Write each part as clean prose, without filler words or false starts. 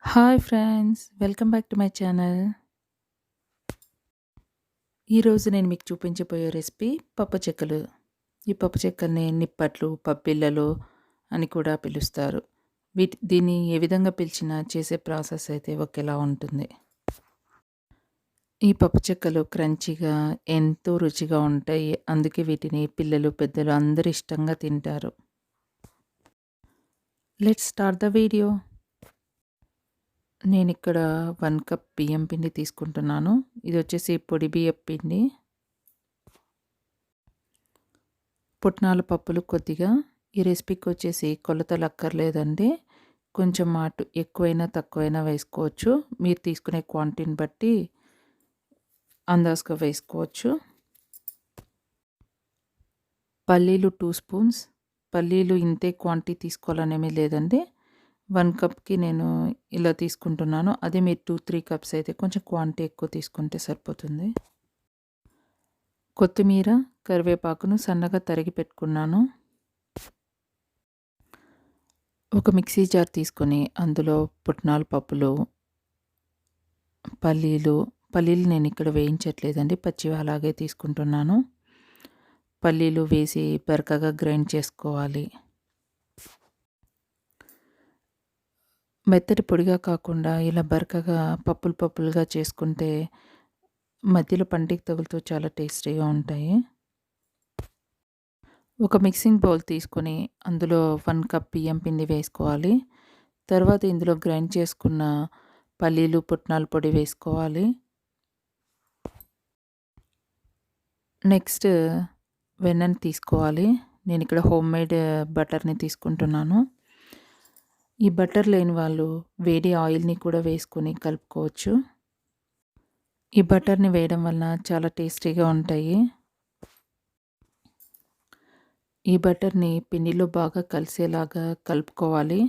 Hi friends! Welcome back to my channel. ఈరోజు నేను మీకు చూపించబోయే రెసిపీ పప్పు చెక్కలు. ఈ పప్పు చెక్కల్ని నిప్పట్లు, పప్పిళ్ళలు అని కూడా పిలుస్తారు. దీన్ని ఏ విధంగా పిలిచినా చేసే ప్రాసెస్ అయితే ఒకేలా ఉంటుంది. ఈ పప్పు చెక్కలు క్రంచీగా ఎంతో రుచిగా ఉంటాయి. అందుకే వీటిని పిల్లలు, పెద్దలు అందరూ ఇష్టంగా తింటారు. Let's start the video. నేనిక్కడ 1 కప్ బియ్యం పిండి తీసుకుంటున్నాను. ఇది వచ్చేసి పొడి బియ్యపు పిండి. పుట్నాల పప్పులు కొద్దిగా. ఈ రెసిపీకి వచ్చేసి కొలతలు అక్కర్లేదండి. కొంచెం అటు ఎక్కువైనా తక్కువైనా వేసుకోవచ్చు. మీరు తీసుకునే క్వాంటిటీని బట్టి అందాజుగా వేసుకోవచ్చు. పల్లీలు 2 స్పూన్స్. పల్లీలు ఇంతే క్వాంటిటీ తీసుకోవాలనేమీ లేదండి. 1 కప్‌కి నేను ఇలా తీసుకుంటున్నాను. అదే మీరు 2, 3 కప్స్ అయితే కొంచెం క్వాంటిటీ ఎక్కువ తీసుకుంటే సరిపోతుంది. కొత్తిమీర, కరివేపాకును సన్నగా తరిగి పెట్టుకున్నాను. ఒక మిక్సీ జార్ తీసుకొని అందులో పుట్నాల పప్పులు, పల్లీలు నేను ఇక్కడ వేయించట్లేదండి. పచ్చివి అలాగే తీసుకుంటున్నాను. పల్లీలు వేసి బరకగా గ్రైండ్ చేసుకోవాలి. మెత్తటి పొడిగా కాకుండా ఇలా బరకగా పప్పులుగా చేసుకుంటే మధ్యలో పంటికి తగులుతూ చాలా టేస్టీగా ఉంటాయి. ఒక మిక్సింగ్ బౌల్ తీసుకొని అందులో 1 కప్ బియ్యం పిండి వేసుకోవాలి. తర్వాత ఇందులో గ్రైండ్ చేసుకున్న పల్లీలు, పుట్నాల పొడి వేసుకోవాలి. నెక్స్ట్ వెన్నని తీసుకోవాలి. నేను ఇక్కడ హోమ్ మేడ్ బటర్‌ని తీసుకుంటున్నాను. ఈ బటర్ లేని వాళ్ళు వేడి ఆయిల్‌ని కూడా వేసుకొని కలుపుకోవచ్చు. ఈ బటర్‌ని వేయడం వలన చాలా టేస్టీగా ఉంటాయి. ఈ బటర్‌ని పిండిలో బాగా కలిసేలాగా కలుపుకోవాలి.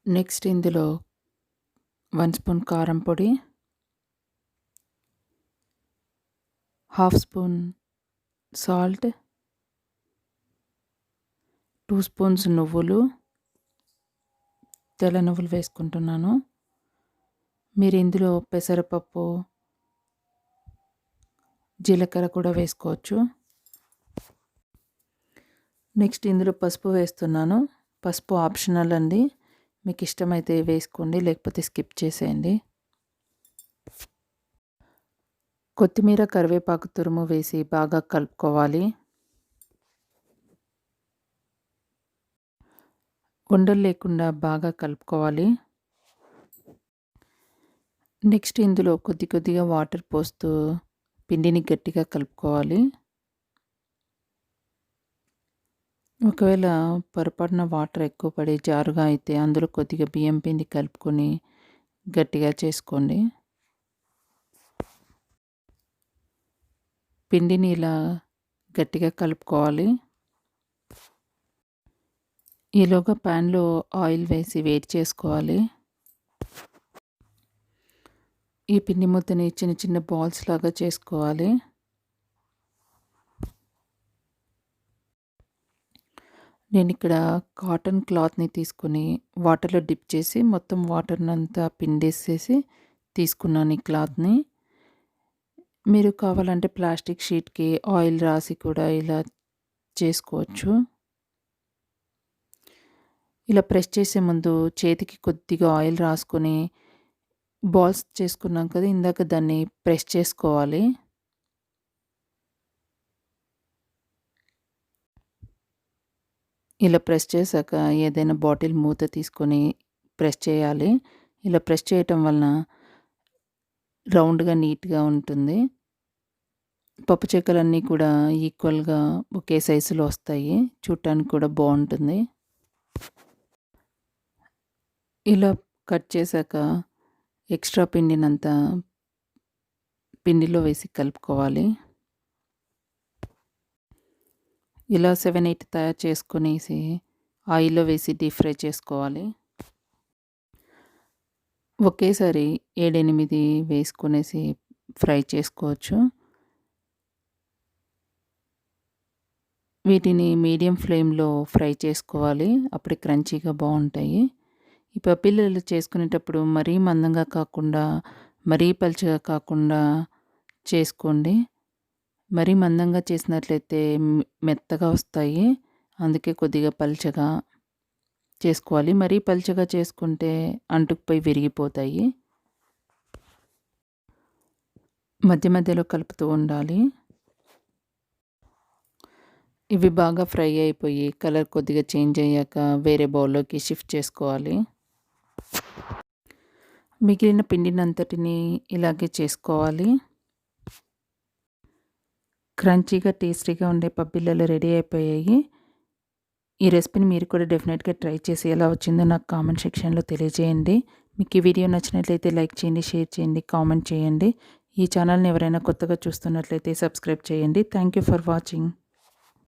నెక్స్ట్ ఇందులో 1 స్పూన్ కారం పొడి, 1/2 స్పూన్ సాల్ట్, 2 స్పూన్స్ నువ్వులు, తెల్ల నువ్వులు వేసుకుంటున్నాను. మీరు ఇందులో పెసరపప్పు, జీలకర్ర కూడా వేసుకోవచ్చు. నెక్స్ట్ ఇందులో పసుపు వేస్తున్నాను. పసుపు ఆప్షనల్ అండి. మీకు ఇష్టమైతే వేసుకోండి, లేకపోతే స్కిప్ చేసేయండి. కొత్తిమీర, కరివేపాకు తురుము వేసి బాగా కలుపుకోవాలి. ఉండలు లేకుండా బాగా కలుపుకోవాలి. నెక్స్ట్ ఇందులో కొద్దిగా వాటర్ పోస్తూ పిండిని గట్టిగా కలుపుకోవాలి. ఒకవేళ పొరపాటున వాటర్ ఎక్కువ పడి జారుగా అయితే అందులో కొద్దిగా బియ్యం పిండి కలుపుకొని గట్టిగా చేసుకోండి. పిండిని ఇలా గట్టిగా కలుపుకోవాలి. ఈలోగా ప్యాన్లో ఆయిల్ వేసి వేడి చేసుకోవాలి. ఈ పిండి ముద్దని చిన్న బాల్స్ లాగా చేసుకోవాలి. నేను ఇక్కడ కాటన్ క్లాత్‌ని తీసుకొని వాటర్‌లో డిప్ చేసి మొత్తం వాటర్‌నంతా పిండేసేసి తీసుకున్నాను ఈ క్లాత్‌ని. మీరు కావాలంటే ప్లాస్టిక్ షీట్‌కి ఆయిల్ రాసి కూడా ఇలా చేసుకోవచ్చు. ఇలా ప్రెస్ చేసే ముందు చేతికి కొద్దిగా ఆయిల్ రాసుకొని బాల్స్ చేసుకున్నాం కదా! ఇందాక దాన్ని ప్రెస్ చేసుకోవాలి. ఇలా ప్రెస్ చేశాక ఏదైనా బాటిల్ మూత తీసుకొని ప్రెస్ చేయాలి. ఇలా ప్రెస్ చేయటం వలన రౌండ్‌గా, నీట్‌గా ఉంటుంది. పప్పు చెక్కలన్నీ కూడా ఈక్వల్‌గా ఒకే సైజులో వస్తాయి. చూడటానికి కూడా బావుంటుంది. ఇలా కట్ చేశాక ఎక్స్ట్రా పిండినంతా పిండిలో వేసి కలుపుకోవాలి. ఇలా 7, 8 తయారు చేసుకొనేసి ఆయిల్‌లో వేసి డీప్ ఫ్రై చేసుకోవాలి. ఒకేసారి 7, 8 వేసుకొనేసి ఫ్రై చేసుకోవచ్చు. వీటిని మీడియం ఫ్లేమ్‌లో ఫ్రై చేసుకోవాలి. అప్పుడే క్రంచీగా బావుంటాయి. ఈ పప్పిల్లలు చేసుకునేటప్పుడు మరీ మందంగా కాకుండా, మరీ పలుచగా కాకుండా చేసుకోండి. మరీ మందంగా చేసినట్లయితే మెత్తగా వస్తాయి. అందుకే కొద్దిగా పలుచగా చేసుకోవాలి. మరీ పలుచగా చేసుకుంటే అంటుకుపోయి విరిగిపోతాయి. మధ్య మధ్యలో కలుపుతూ ఉండాలి. ఇవి బాగా ఫ్రై అయిపోయి కలర్ కొద్దిగా చేంజ్ అయ్యాక వేరే బౌల్‌లోకి షిఫ్ట్ చేసుకోవాలి. మిగిలిన పిండినంతటిని ఇలాగే చేసుకోవాలి. క్రంచీగా, టేస్టీగా ఉండే పప్పిల్లలు రెడీ అయిపోయాయి. ఈ రెసిపీని మీరు కూడా డెఫినెట్‌గా ట్రై చేసి ఎలా వచ్చిందో నాకు కామెంట్ సెక్షన్‌లో తెలియజేయండి. మీకు ఈ వీడియో నచ్చినట్లయితే లైక్ చేయండి, షేర్ చేయండి, కామెంట్ చేయండి. ఈ ఛానల్‌ని ఎవరైనా కొత్తగా చూస్తున్నట్లయితే సబ్స్క్రైబ్ చేయండి. Thank you for watching.